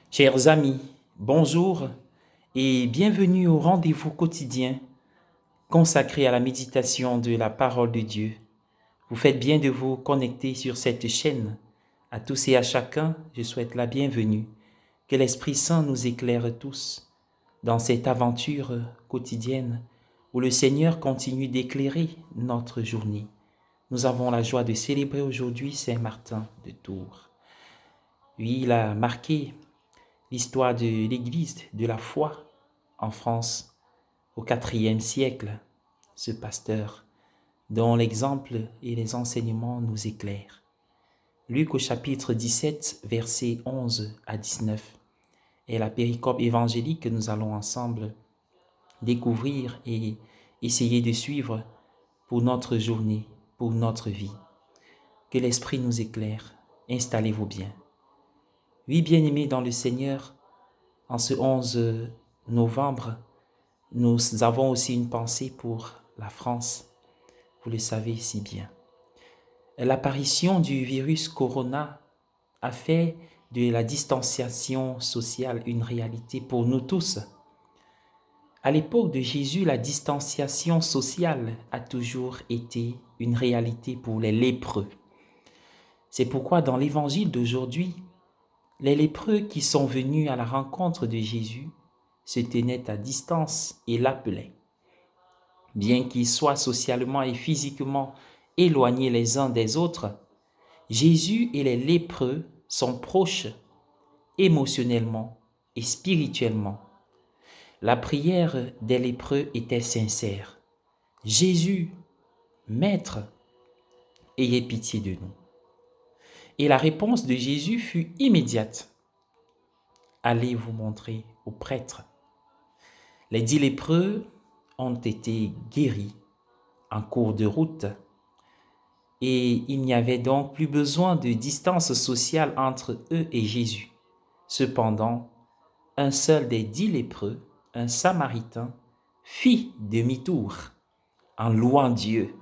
Chers amis, bonjour et bienvenue au rendez-vous quotidien consacré à la méditation de la parole de Dieu. Vous faites bien de vous connecter sur cette chaîne. À tous et à chacun, je souhaite la bienvenue. Que l'Esprit Saint nous éclaire tous dans cette aventure quotidienne où le Seigneur continue d'éclairer notre journée. Nous avons la joie de célébrer aujourd'hui Saint Martin de Tours. Oui, il a marqué l'histoire de l'Église, de la foi en France au IVe siècle, ce pasteur dont l'exemple et les enseignements nous éclairent. Luc au chapitre 17, versets 11 à 19 est la péricope évangélique que nous allons ensemble découvrir et essayer de suivre pour notre journée, pour notre vie. Que l'Esprit nous éclaire. Installez-vous bien. Oui, bien-aimés dans le Seigneur, en ce 11 novembre, nous avons aussi une pensée pour la France. Vous le savez si bien. L'apparition du virus Corona a fait de la distanciation sociale une réalité pour nous tous. À l'époque de Jésus, la distanciation sociale a toujours été une réalité pour les lépreux. C'est pourquoi dans l'évangile d'aujourd'hui, les lépreux qui sont venus à la rencontre de Jésus se tenaient à distance et l'appelaient. Bien qu'ils soient socialement et physiquement éloignés les uns des autres, Jésus et les lépreux sont proches émotionnellement et spirituellement. La prière des lépreux était sincère. Jésus, Maître, ayez pitié de nous. Et la réponse de Jésus fut immédiate. Allez vous montrer aux prêtres. Les 10 lépreux ont été guéris en cours de route et il n'y avait donc plus besoin de distance sociale entre eux et Jésus. Cependant, un seul des 10 lépreux, un Samaritain, fit demi-tour en louant Dieu.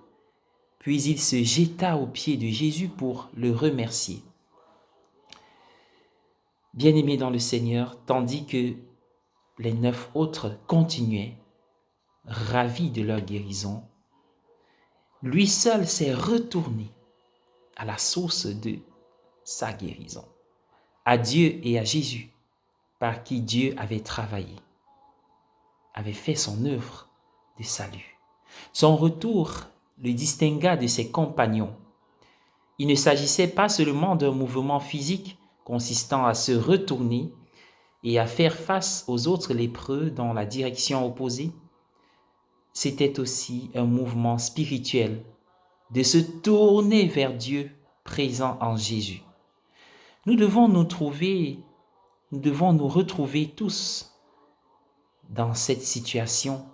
Puis il se jeta aux pieds de Jésus pour le remercier. Bien-aimés dans le Seigneur, tandis que les 9 autres continuaient, ravis de leur guérison, lui seul s'est retourné à la source de sa guérison, à Dieu et à Jésus, par qui Dieu avait travaillé, avait fait son œuvre de salut. Son retour le distingua de ses compagnons. Il ne s'agissait pas seulement d'un mouvement physique consistant à se retourner et à faire face aux autres lépreux dans la direction opposée. C'était aussi un mouvement spirituel de se tourner vers Dieu présent en Jésus. Nous devons nous retrouver tous dans cette situation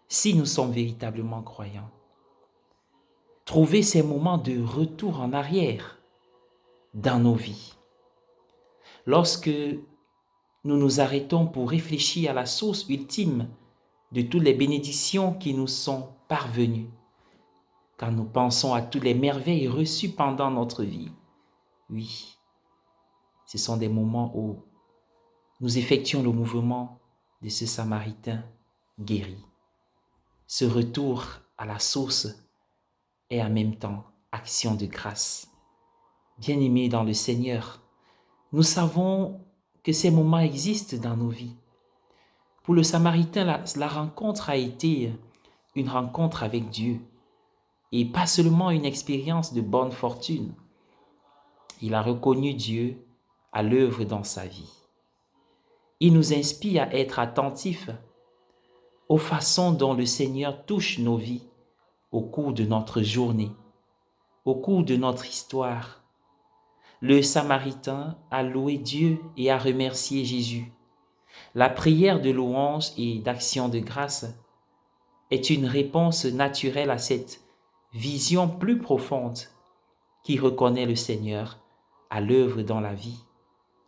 si nous sommes véritablement croyants. Trouver ces moments de retour en arrière dans nos vies. Lorsque nous nous arrêtons pour réfléchir à la source ultime de toutes les bénédictions qui nous sont parvenues, quand nous pensons à toutes les merveilles reçues pendant notre vie, oui, ce sont des moments où nous effectuons le mouvement de ce Samaritain guéri. Ce retour à la source est en même temps action de grâce. Bien-aimés dans le Seigneur, nous savons que ces moments existent dans nos vies. Pour le Samaritain, la rencontre a été une rencontre avec Dieu et pas seulement une expérience de bonne fortune. Il a reconnu Dieu à l'œuvre dans sa vie. Il nous inspire à être attentifs aux façons dont le Seigneur touche nos vies au cours de notre journée, au cours de notre histoire. Le Samaritain a loué Dieu et a remercié Jésus. La prière de louange et d'action de grâce est une réponse naturelle à cette vision plus profonde qui reconnaît le Seigneur à l'œuvre dans la vie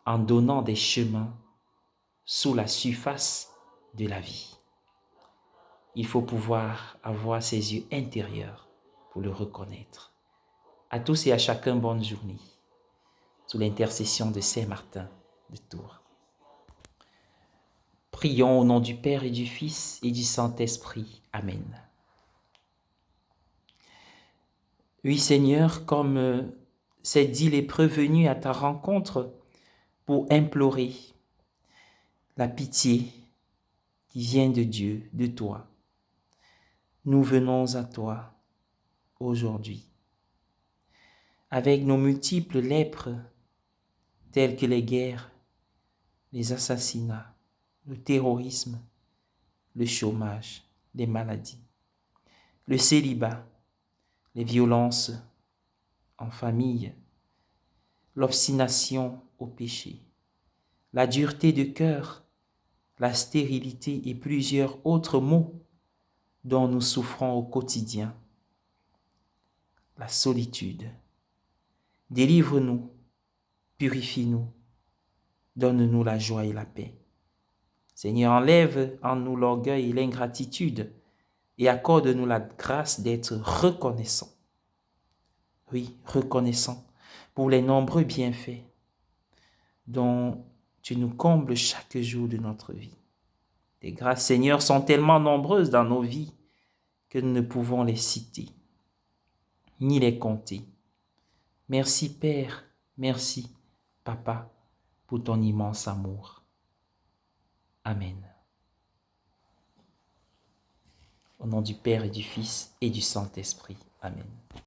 en donnant des chemins sous la surface de la vie. Il faut pouvoir avoir ses yeux intérieurs pour le reconnaître. À tous et à chacun, bonne journée, sous l'intercession de Saint Martin de Tours. Prions au nom du Père et du Fils et du Saint-Esprit. Amen. Oui, Seigneur, comme c'est dit, l'épreuve venue à ta rencontre pour implorer la pitié qui vient de Dieu, de toi. Nous venons à toi aujourd'hui avec nos multiples lèpres telles que les guerres, les assassinats, le terrorisme, le chômage, les maladies, le célibat, les violences en famille, l'obstination au péché, la dureté de cœur, la stérilité et plusieurs autres maux dont nous souffrons au quotidien. La solitude. Délivre-nous, purifie-nous, donne-nous la joie et la paix. Seigneur, enlève en nous l'orgueil et l'ingratitude et accorde-nous la grâce d'être reconnaissants. Oui, reconnaissants pour les nombreux bienfaits dont tu nous combles chaque jour de notre vie. Tes grâces, Seigneur, sont tellement nombreuses dans nos vies que nous ne pouvons les citer, ni les compter. Merci Père, merci Papa pour ton immense amour. Amen. Au nom du Père et du Fils et du Saint-Esprit. Amen.